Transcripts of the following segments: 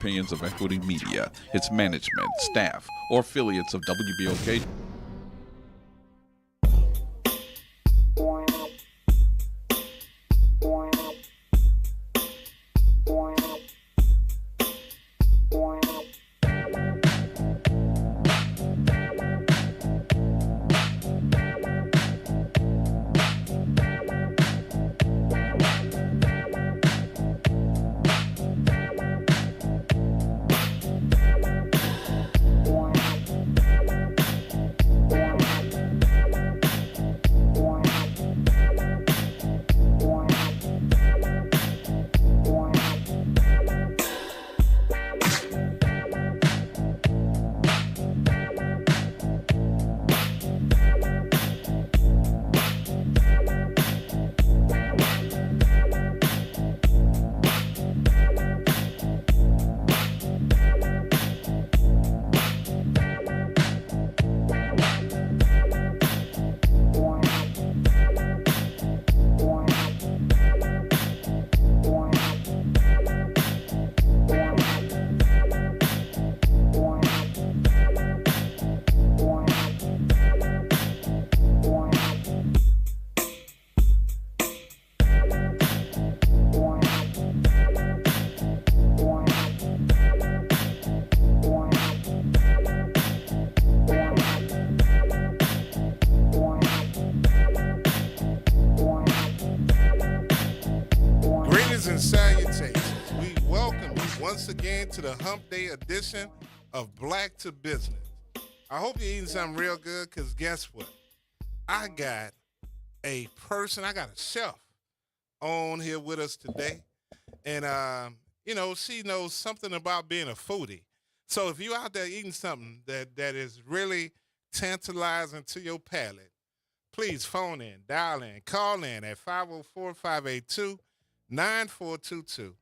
opinions of Equity Media, its management, staff, or affiliates of WBOK. To the Hump Day edition of Black to Business. I hope you're eating something real good, because guess what? I got a chef on here with us today. And, she knows something about being a foodie. So if you're out there eating something that is really tantalizing to your palate, please phone in, dial in, call in at 504-582-9422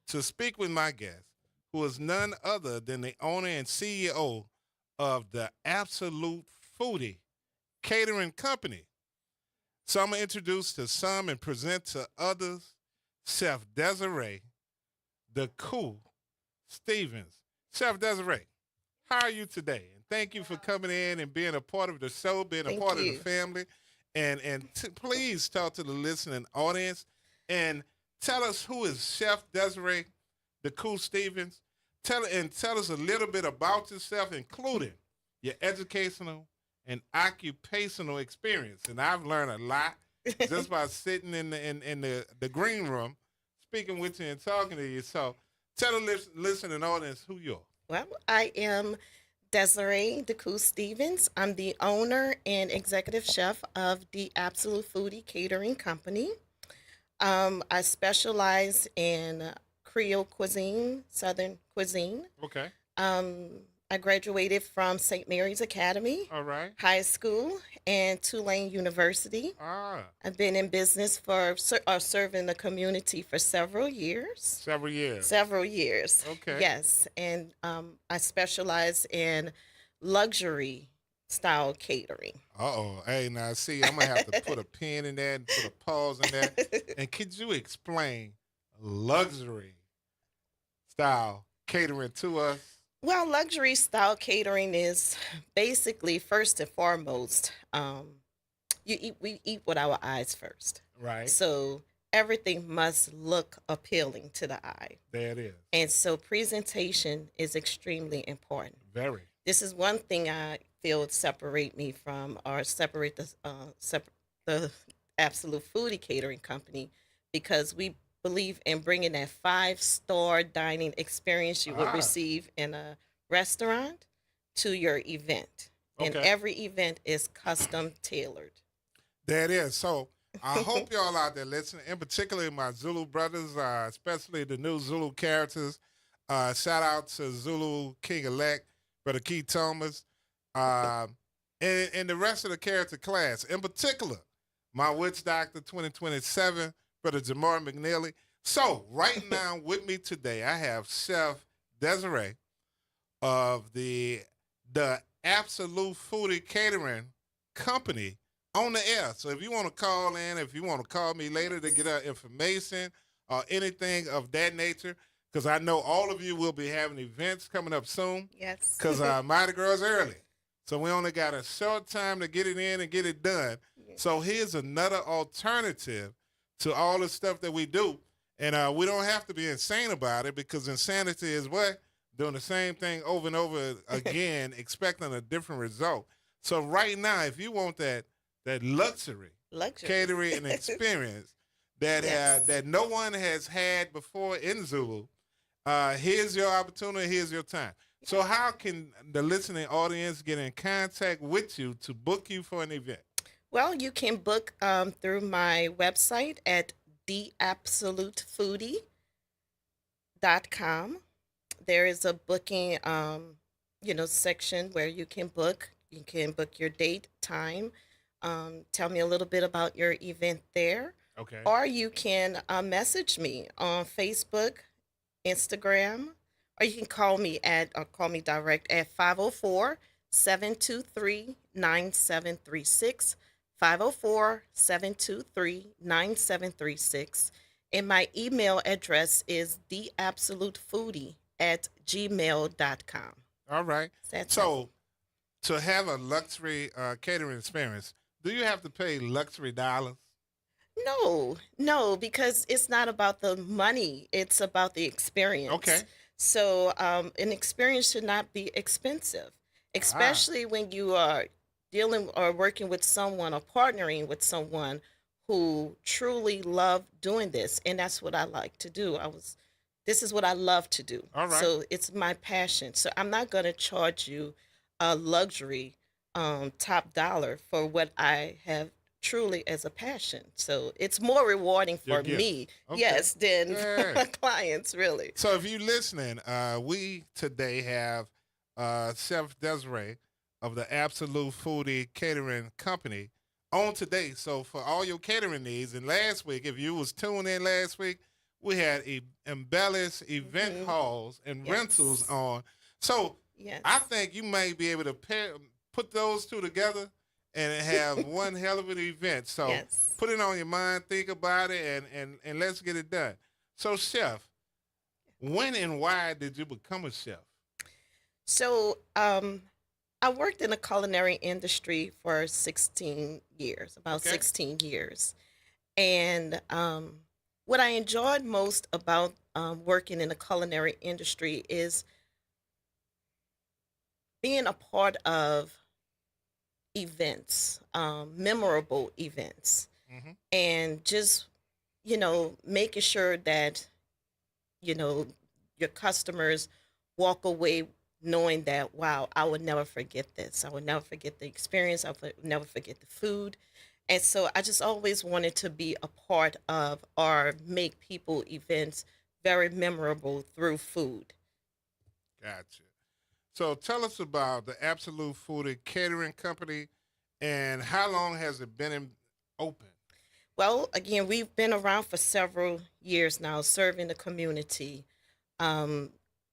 to speak with my guest, who is none other than the owner and CEO of the Absolute Foodie Catering Company. So I'm going to introduce to some and present to others Chef Desiree "The Cool" Stevens. Chef Desiree, how are you today? And thank you for coming in and being a part of the show, being a part of the family. And please talk to the listening audience and tell us, who is Chef Desiree "The Cool" Stevens. Tell us a little bit about yourself, including your educational and occupational experience. And I've learned a lot just by sitting in the green room, speaking with you and talking to you. So tell the listening audience who you are. Well, I am Desiree "The Cool" Stevens. I'm the owner and executive chef of the Absolute Foodie Catering Company. I specialize in Creole cuisine, Southern cuisine. Okay. I graduated from St. Mary's Academy High School and Tulane University. I've been in business for serving the community for several years. Several years. Okay. Yes, and I specialize in luxury style catering. Hey, now see, I'm gonna have to put a pin in that and put a pause in that. And could you explain luxury style catering to us? Well, luxury style catering is basically, first and foremost, we eat with our eyes first. Right. So everything must look appealing to the eye. There it is. And so presentation is extremely important. Very. This is one thing I feel separate me from, or separate the Absolute Foodie Catering Company, because we believe in bringing that 5-star dining experience you would receive in a restaurant to your event. Okay. And every event is custom tailored. There it is. So I hope y'all out there listening, in particular my Zulu brothers, especially the new Zulu characters. Shout out to Zulu King-elect, Brother Keith Thomas, and the rest of the character class. In particular, my Witch Doctor 2027, Brother Jamar McNeely. So right now with me today, I have Chef Desiree of the Absolute Foodie Catering Company on the air. So if you want to call in, if you want to call me later to get our information or anything of that nature, because I know all of you will be having events coming up soon. Yes. Because Mardi Gras is early. So we only got a short time to get it in and get it done. So here's another alternative to all the stuff that we do. And we don't have to be insane about it, because insanity is what? Doing the same thing over and over again, expecting a different result. So right now, if you want that luxury catering and experience that Yes. that no one has had before in Zulu, here's your opportunity. Here's your time. So how can the listening audience get in contact with you to book you for an event? Well, you can book through my website at theabsolutefoodie.com. There is a booking, section where you can book. You can book your date, time. Tell me a little bit about your event there. Okay. Or you can message me on Facebook, Instagram, or you can call me direct at 504-723-9736, 504-723-9736. And my email address is theabsolutefoodie@gmail.com. All right. That's So to have a luxury catering experience, do you have to pay luxury dollars? No, because it's not about the money. It's about the experience. Okay. So, an experience should not be expensive, especially when you are dealing or working with someone or partnering with someone who truly love doing this. And that's what I like to do. This is what I love to do. All right. So it's my passion. So I'm not going to charge you a luxury top dollar for what I have truly as a passion. So it's more rewarding Your for gift. me, Okay. yes, than for Yeah. my clients, really. So if you're listening, we today have Chef Desiree of the Absolute Foodie Catering Company on today. So for all your catering needs, and last week, if you was tuned in last week, we had embellished event Mhm. halls and Yes. rentals on. So Yes. I think you may be able to put those two together and have one hell of an event. So Yes. put it on your mind, think about it, and let's get it done. So, Chef, when and why did you become a chef? So, I worked in the culinary industry for 16 years, about Okay. 16 years. And what I enjoyed most about working in the culinary industry is being a part of events, memorable events, Mm-hmm. and just, making sure that, you know, your customers walk away knowing that, wow, I would never forget this. I would never forget the experience. I would never forget the food. And so I just always wanted to be a part of or make people events very memorable through food. Gotcha. So tell us about the Absolute Foodie Catering Company and how long has it been open? Well, again, we've been around for several years now, serving the community. Um,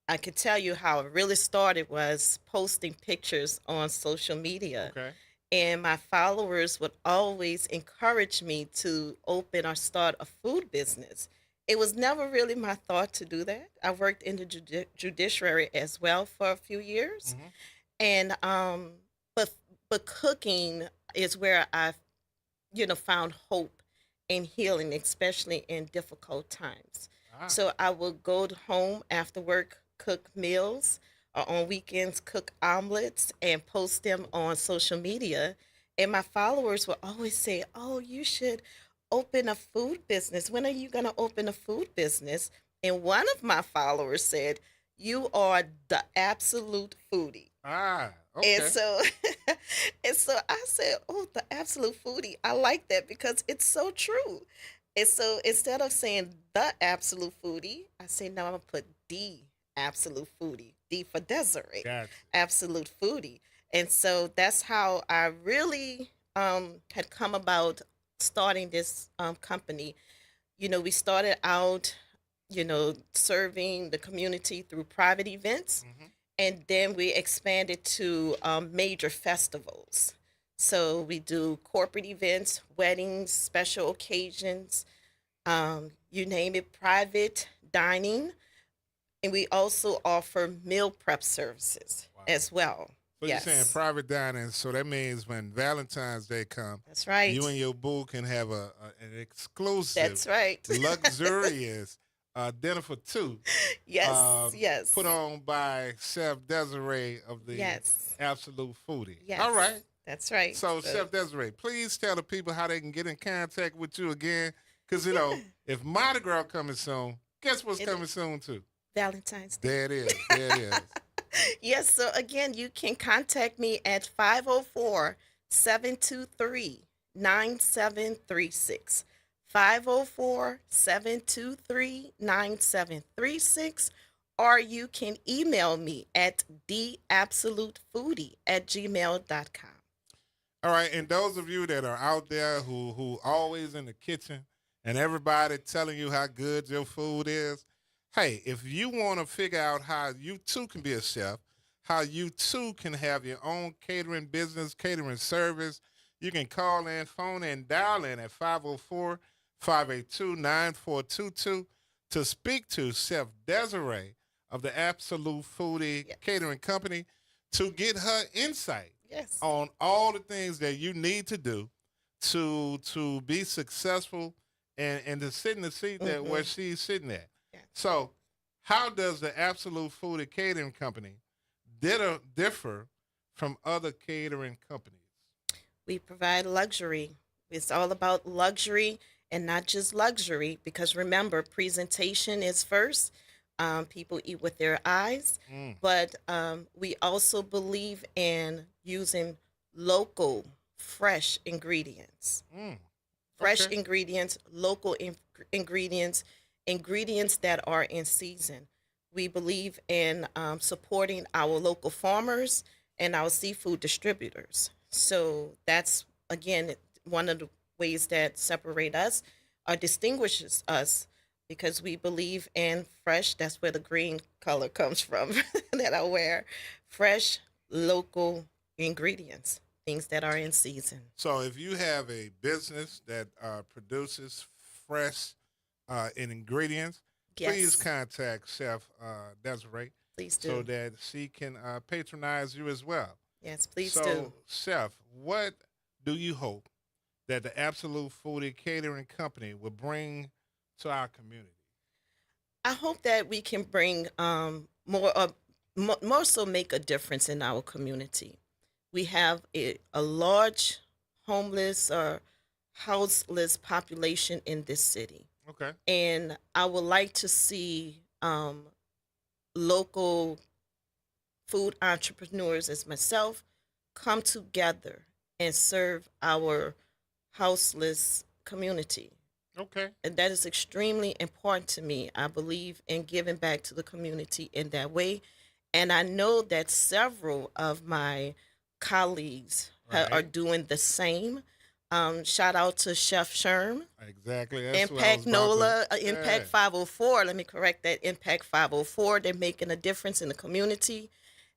I could tell you how it really started was posting pictures on social media. Okay. And my followers would always encourage me to open or start a food business. It was never really my thought to do that. I worked in the judiciary as well for a few years, Mm-hmm. and but cooking is where I found hope and healing, especially in difficult times. Ah, So I would go home after work, cook meals, or on weekends, cook omelets and post them on social media. And my followers would always say, "Oh, you should open a food business. When are you going to open a food business?" And one of my followers said, "You are the absolute foodie." okay. And so and so I said, "Oh, the absolute foodie. I like that because it's so true." And so instead of saying the absolute foodie, I say, "No, I'm gonna put the absolute foodie. D for Desiree. Gotcha. Absolute foodie." And so that's how I really had come about starting this company. We started out, serving the community through private events, Mm-hmm. and then we expanded to major festivals. So we do corporate events, weddings, special occasions, you name it, private dining. And we also offer meal prep services Wow. as well. So you're saying Yes, private dining. So that means when Valentine's Day come, that's you right. and your boo can have an exclusive, That's right. luxurious dinner for two, Yes, put yes, on by Chef Desiree of the yes, Absolute Foodie. All yes. right. That's right. So, So, Chef Desiree, please tell the people how they can get in contact with you again. Because, yeah, if Mardi Gras coming soon, guess what's it coming is soon, too? Valentine's Day. There it is. There it is. Yes, so again, you can contact me at 504-723-9736. 504-723-9736. Or you can email me at theabsolutefoodie@gmail.com. All right, and those of you that are out there who always in the kitchen and everybody telling you how good your food is, hey, if you want to figure out how you too can be a chef, how you too can have your own catering business, catering service, you can call in, phone in, dial in at 504-582-9422 to speak to Chef Desiree of the Absolute Foodie Yes. Catering Company to get her insight Yes. on all the things that you need to do to be successful and to sit in the seat that where Mm-hmm. she's sitting at. Yeah. So, how does the Absolute Food Catering Company differ from other catering companies? We provide luxury. It's all about luxury and not just luxury because remember, presentation is first. People eat with their eyes, Mm, but we also believe in using local, fresh ingredients. mm, Fresh okay. ingredients, local ingredients, ingredients that are in season. We believe in supporting our local farmers and our seafood distributors. So that's again one of the ways that separate us or distinguishes us because we believe in fresh. That's where the green color comes from that I wear. Fresh, local ingredients, things that are in season. So, if you have a business that produces fresh ingredients, please Yes, contact Chef Desiree please so do. that she can patronize you as well. Yes, please do. So, Chef, what do you hope that the Absolute Foodie Catering Company will bring to our community? I hope that we can bring more so make a difference in our community. We have a large homeless or houseless population in this city, Okay. and I would like to see local food entrepreneurs as myself come together and serve our houseless community. Okay. And that is extremely important to me. I believe in giving back to the community in that way. And I know that several of my colleagues are Right. doing the same. Shout out to Chef Sherm, Exactly. That's what I was Impact about to. NOLA, Yeah. Impact 504. Let me correct that. Impact 504. They're making a difference in the community.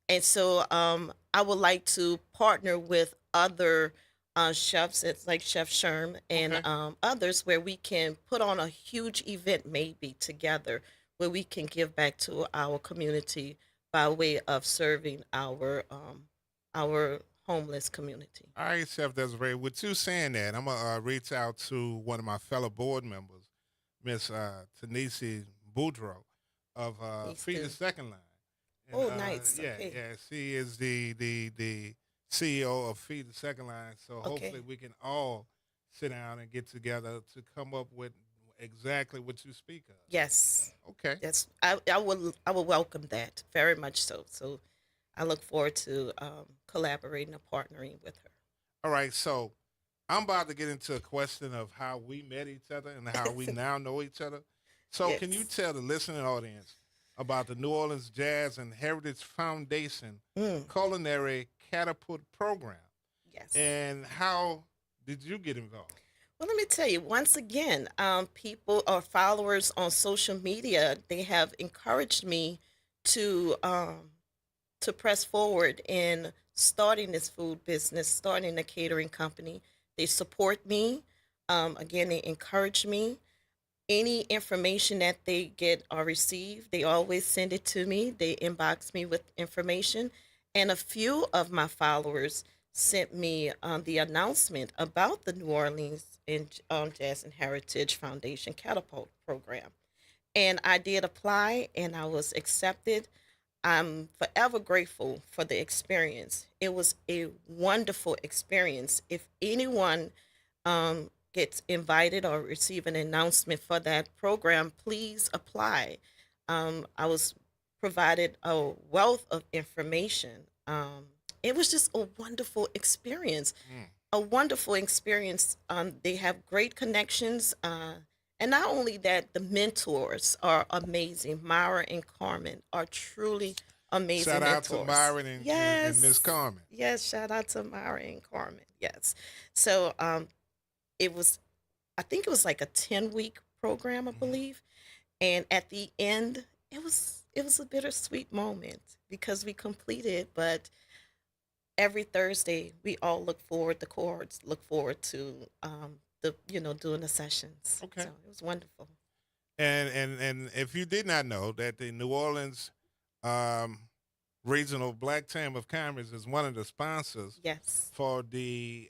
And so I would like to partner with other chefs, it's like Chef Sherm and Okay. others, where we can put on a huge event maybe together where we can give back to our community by way of serving our homeless community. All right, Chef Desiree. With you saying that, I'm gonna reach out to one of my fellow board members, Miss Tanisi Boudreau of Please Feed the do. Second Line. And Oh, nice. yeah, Okay. yeah, she is the CEO of Feed the Second Line. So Okay. hopefully we can all sit down and get together to come up with exactly what you speak of. Yes. Okay. Yes. I will welcome that very much so. So I look forward to collaborating and partnering with All right. So I'm about to get into a question of how we met each other and how we her. now know each other. So can you Yes. tell the listening audience about the New Orleans Jazz and Heritage Foundation Mm, Culinary Catapult Program yes. and how did you get involved? Well, let me tell you, once again, people or followers on social media, they have encouraged me to press forward in starting this food business, starting a catering company. They support me. Again, they encourage me. any information that they get or receive, they always send it to me. They inbox me with information. And a few of my followers sent me the announcement about the New Orleans Jazz and Heritage Foundation Catapult program. And I did apply and I was accepted. I'm forever grateful for the experience. It was a wonderful experience. If anyone gets invited or receive an announcement for that program, please apply. I was provided a wealth of information. It was just a wonderful experience. Mm. A wonderful experience. They have great connections. And not only that, the mentors are amazing. Myra and Carmen are truly amazing Shout out to mentors. Myron and Miss Yes. Carmen. Yes, shout out to Myra and Carmen. Yes. So it was, I think it was like a 10-week program, I Mhm. believe. And at the end, it was a bittersweet moment because we completed, but every Thursday we all look forward, the cohorts look forward to doing the sessions. Okay. So it was wonderful. And if you did not know that the New Orleans um, Regional Black Chamber of Commerce is one of the sponsors Yes. for the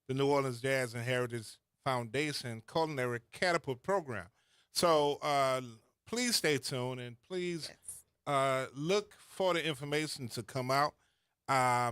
New Orleans Jazz and Heritage Foundation Culinary Catapult Program. So please stay tuned and please Yes. look for the information to come out.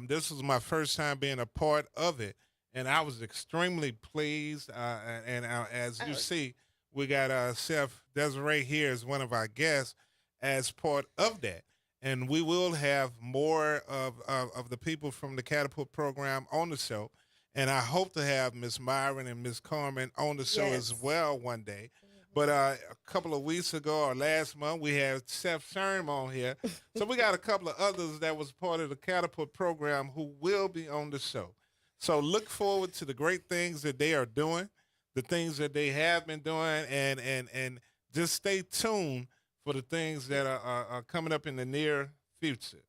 This was my first time being a part of it, and I was extremely pleased. As you Oh, see, we got Chef Desiree here as one of our guests as part of that. And we will have more of the people from the Catapult program on the show. And I hope to have Miss Myron and Miss Carmen on the show as yes. well one day. But Mhm. a couple of weeks ago or last month, we had Chef Sherm on here. So we got a couple of others that was part of the Catapult program who will be on the show. So look forward to the great things that they are doing, the things that they have been doing, and just stay tuned for the things that are coming up in the near future.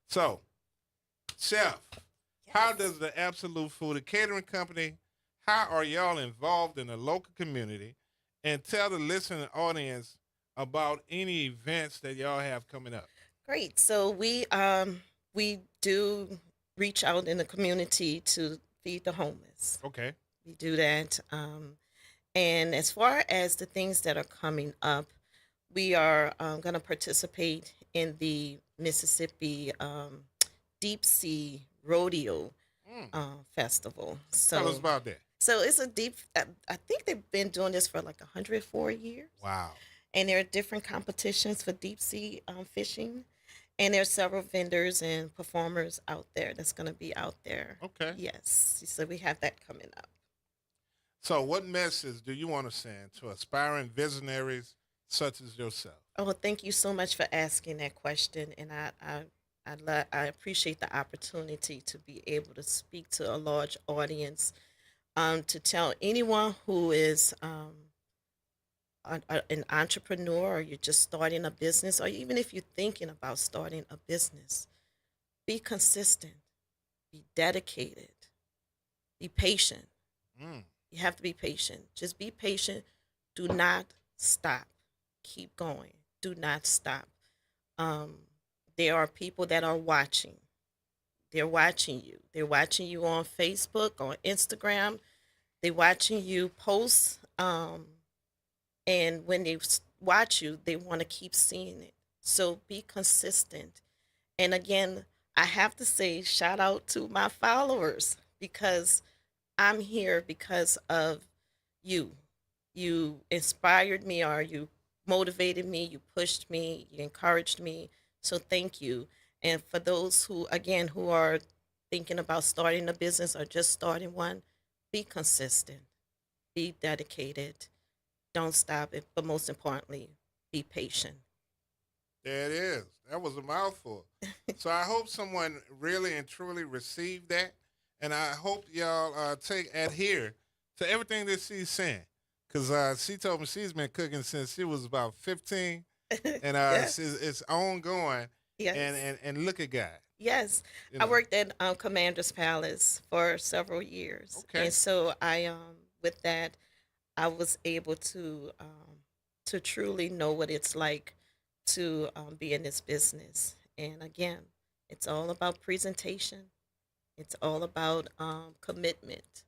So, Chef, how Yes. does the Absolute Food Catering Company, how are y'all involved in the local community? And tell the listening audience about any events that y'all have coming up. Great. So we do reach out in the community to feed the homeless. Okay. We do that. And as far as the things that are coming up, we are going to participate in the Mississippi Deep Sea Rodeo Mm. Festival. Tell us So, about that. so it's a deep. I think they've been doing this for like 104 years, Wow. and there are different competitions for deep sea fishing, and there are several vendors and performers out there that's going to be out there. Okay. Yes, so we have that coming up. So, what message do you want to send to aspiring visionaries such as yourself? Oh, thank you so much for asking that question, and I appreciate the opportunity to be able to speak to a large audience, to tell anyone who is an entrepreneur, or you're just starting a business, or even if you're thinking about starting a business, be consistent, be dedicated, be patient. Mm. You have to be patient. Just be patient. Do not stop. Keep going. Do not stop. Um, there are people that are watching. They're watching you. They're watching you on Facebook, on Instagram. They're watching you post. And when they watch you, they want to keep seeing it. So be consistent. And again, I have to say, shout out to my followers because I'm here because of you. You inspired me, or you motivated me, you pushed me, you encouraged me. So thank you. And for those who, again, who are thinking about starting a business or just starting one, be consistent, be dedicated, don't stop it, but most importantly, be patient. There it is. That was a mouthful. So I hope someone really and truly received that, and I hope y'all take adhere to everything that she's saying, because she told me she's been cooking since she was about 15, and Yeah. it's ongoing. And, Yes. and and look at God, Yes. you I know. worked at Commander's Palace for several years. Okay. And so I with that, I was able to truly know what it's like to be in this business. And again, it's all about presentation. It's all about commitment,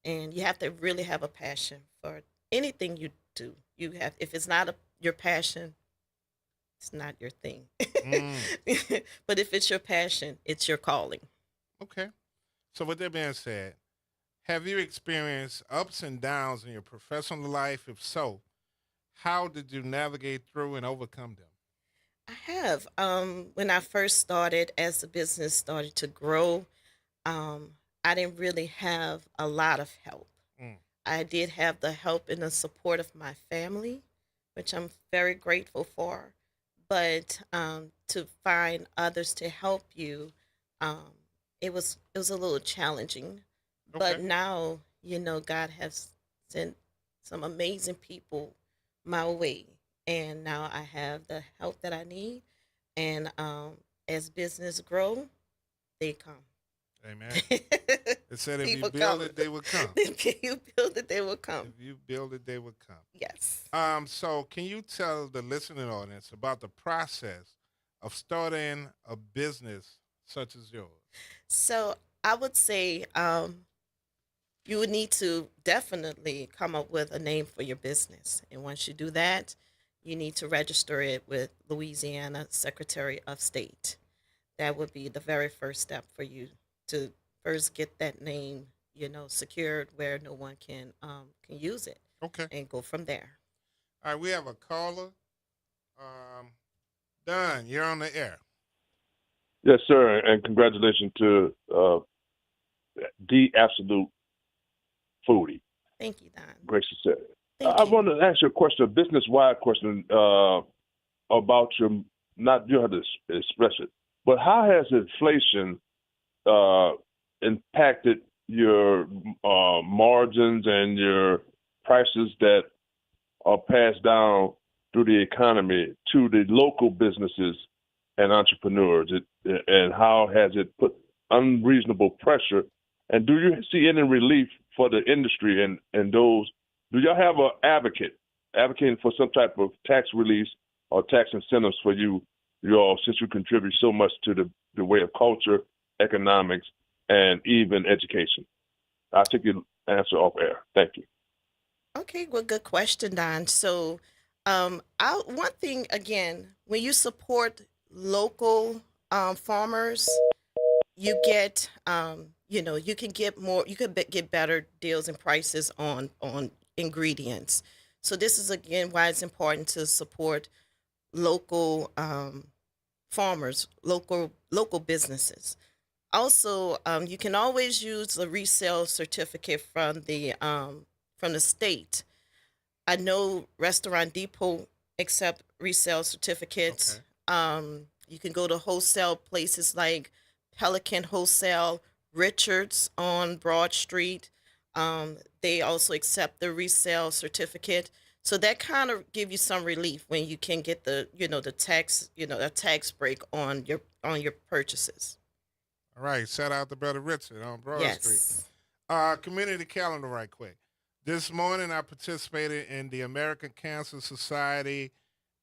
and you have to really have a passion for anything you do. You have, if it's not your passion, it's not your thing. Mm, But if it's your passion, it's your calling. okay. So with that being said, have you experienced ups and downs in your professional life? If so, how did you navigate through and overcome them? I have. When I first started, as the business started to grow, um, I didn't really have a lot of help. Mm, I did have the help and the support of my family, which I'm very grateful for. But to find others to help you, um, it was a little challenging. But okay. now, God has sent some amazing people my way, and now I have the help that I need. And as business grow, they come. Amen. It said if you People build come. it, they will come. If you build it, they will come. If you build it, they will come. Yes. So can you tell the listening audience about the process of starting a business such as yours? So I would say you would need to definitely come up with a name for your business. And once you do that, you need to register it with Louisiana Secretary of State. That would be the very first step for you to first get that name, secured where no one can use it, Okay. and go from there. All right, we have a caller. Um, Don, you're on the air. Yes, sir, and congratulations to the absolute foodie. Thank you, Don. Great success. Thank I you. want to ask you a question, a business-wide question about your. Not you have to express it, but how has inflation uh, impacted your margins and your prices that are passed down through the economy to the local businesses and entrepreneurs? And how has it put unreasonable pressure? And do you see any relief for the industry and those? Do y'all have an advocating for some type of tax release or tax incentives for you all, since you contribute so much to the way of culture, economics, and even education? I'll take your answer off air. Thank you. Okay, well, good question, Don. So, one thing again, when you support local farmers, you get, you can get more, you can get better deals and prices on ingredients. So this is again why it's important to support local farmers, local businesses. Also, you can always use a resale certificate from the state. I know Restaurant Depot accept resale certificates. Okay. You can go to wholesale places like Pelican Wholesale, Richards on Broad Street. They also accept the resale certificate. So that kind of give you some relief when you can get the tax, a tax break on your purchases. All right. Shout out to Brother Richard on Broad Street. Yes. Community calendar, right quick. This morning, I participated in the American Cancer Society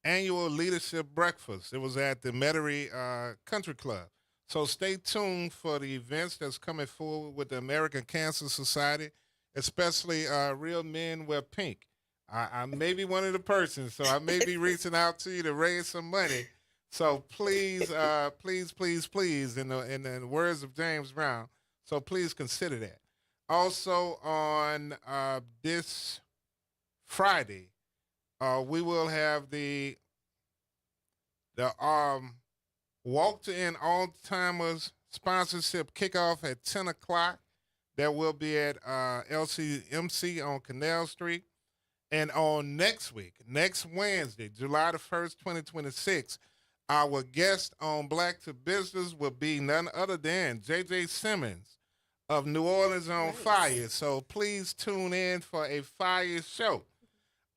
annual leadership breakfast. It was at the Metairie Country Club. So stay tuned for the events that's coming forward with the American Cancer Society, especially Real Men Wear Pink. I may be one of the persons, so I may be reaching out to you to raise some money. So please, please, in the words of James Brown, so please consider that. Also on this Friday, we will have the Walk to End Alzheimer's sponsorship kickoff at 10 o'clock. That will be at LCMC on Canal Street. And on next Wednesday, July the 1st, 2026, our guest on Black to Business will be none other than J.J. Simmons of New Orleans on Nice. Fire. So please tune in for a fire show.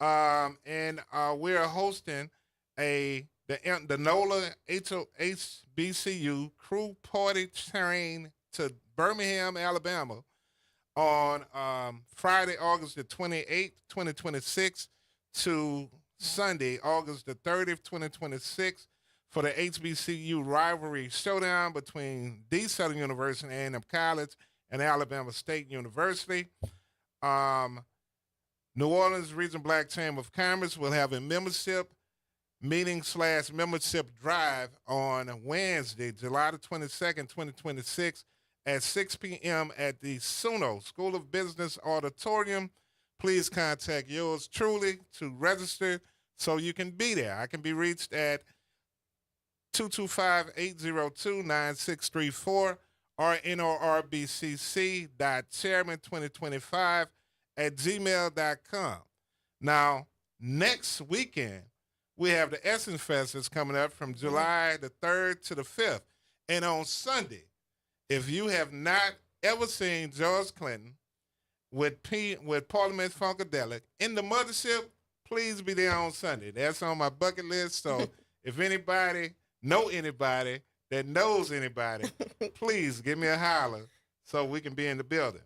And we are hosting the NOLA HBCU crew party train to Birmingham, Alabama on Friday, August the 28th, 2026 to Sunday, August the 30th, 2026 for the HBCU rivalry showdown between D. Southern University, A&M College, and Alabama State University. New Orleans Region Black Chamber of Commerce will have a membership meeting/membership drive on Wednesday, July the 22nd, 2026 at 6 p.m. at the SUNO School of Business Auditorium. Please contact yours truly to register so you can be there. I can be reached at 225-802-9634 or norbcc.chairman2025@gmail.com. Now, next weekend, we have the Essence Fest that's coming up from July the 3rd to the 5th. And on Sunday, if you have not ever seen George Clinton with Parliament Funkadelic in the Mothership, please be there on Sunday. That's on my bucket list. So if anybody that knows anybody, please give me a holler so we can be in the building.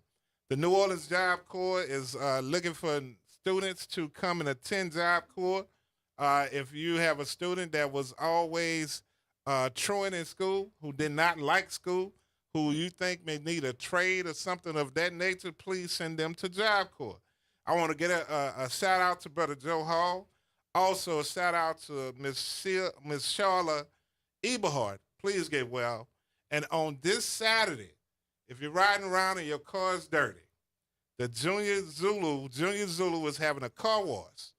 The New Orleans Job Corps is looking for students to come and attend Job Corps. If you have a student that was always truant in school, who did not like school, who you think may need a trade or something of that nature, please send them to Job Corps. I want to get a shout out to Brother Joe Hall. Also a shout out to Miss Charla Eberhard. Please get well. And on this Saturday, if you're riding around and your car's dirty, the Junior Zulu is having a car wash.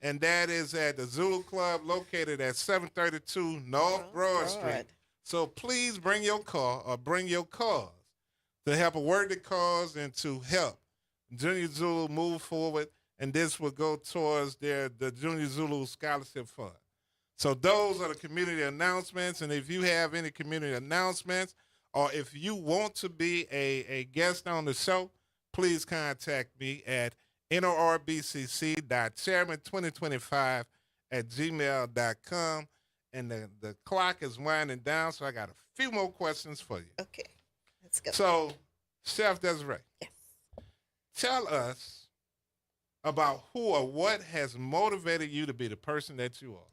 And that is at the Zulu Club located at 732 North Broad Street. So please bring your car or bring your cars to help a worthy cause and to help Junior Zulu move forward. And this will go towards the Junior Zulu Scholarship Fund. So those are the community announcements. And if you have any community announcements or if you want to be a guest on the show, please contact me at norbcc.chairman2025@gmail.com. And the clock is winding down, so I got a few more questions for you. Okay, let's go. So, Chef Desiree, yes. Tell us about who or what has motivated you to be the person that you are.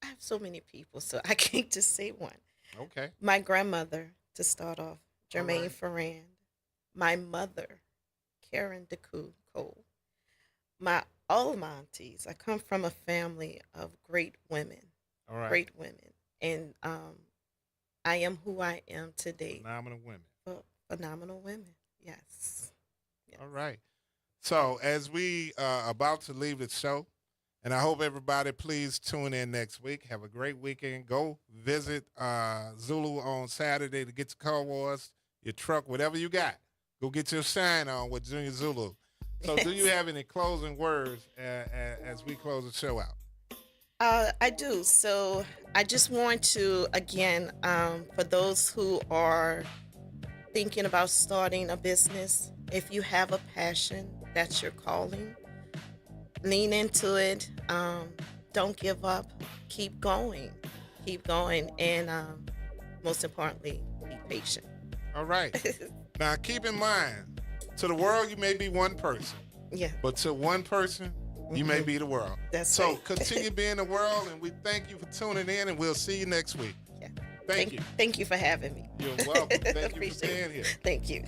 I have so many people, so I can't just say one. Okay. My grandmother, to start off, Jermaine right. Ferrand. My mother, Karen DeCoe Cole. All of my aunties. I come from a family of great women. All right. Great women. And I am who I am today. Phenomenal women. Phenomenal women. Yes. All right. So as we are about to leave the show, and I hope everybody please tune in next week. Have a great weekend. Go visit Zulu on Saturday to get your car washed, your truck, whatever you got. Go get your shine on with Junior Zulu. So do you have any closing words as we close the show out? I do. So I just want to, again, for those who are thinking about starting a business, if you have a passion, that's your calling, lean into it. Don't give up. Keep going. And most importantly, be patient. All right. Now, keep in mind, to the world, you may be one person. Yeah. But to one person, you may be the world. That's so right. continue being the world, and we thank you for tuning in, and we'll see you next week. Yeah. Thank you. Thank you for having me. You're welcome. Thank you for Appreciate being it. here. Thank you.